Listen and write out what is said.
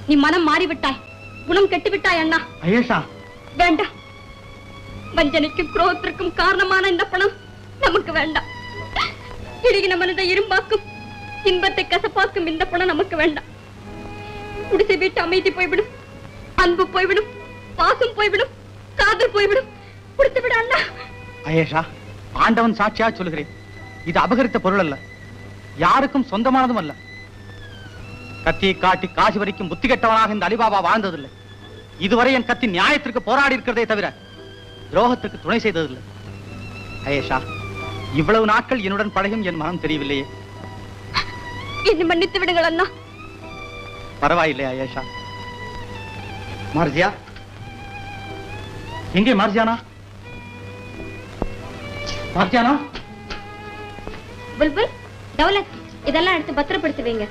நீ மனம் மாறிவிட்டாய், குணம் கெட்டு விட்டாய் அண்ணா. ஐயேஷா வேண்டாம். வஞ்சனைக்கும் குரோகத்திற்கும் காரணமான இந்த பணம் நமக்கு வேண்டாம். இறுகின மனதை இரும்பாக்கும், இன்பத்தை கசப்பாக்கும் இந்த பணம் நமக்கு வேண்டாம். குடிசை வீட்டு அமைதி போய்விடும், அன்பு போய்விடும், பாசம் போய்விடும், காதல் போய்விடும். கொடுத்து விட அண்ணா. ஐயேஷா, ஆண்டவன் சாட்சியா சொல்லுகிறேன், இது அபகரித்த பொருள் அல்ல, யாருக்கும் சொந்தமானதும் அல்ல. கத்தியை காட்டி காசி வரைக்கும் புத்தி கெட்டவனாக இந்த அலிபாபா வாழ்ந்ததில்லை. இதுவரை என் கத்தி நியாயத்திற்கு போராடி இருக்கிறதே தவிர துரோகத்திற்கு துணை செய்ததில்லை. ஐயேஷா, இவ்வளவு நாட்கள் என்னுடன் பழகும் என் மனம் தெரியவில்லையே. என்னை மன்னித்து விடுங்கள் அண்ணா. பரவாயில்லை ஐயேஷா. மார்ஜியா எங்கே? Margiana, Margiana. புல்புல், தௌலத், இதெல்லாம் எடுத்து பத்திரப்படுத்துவீங்க.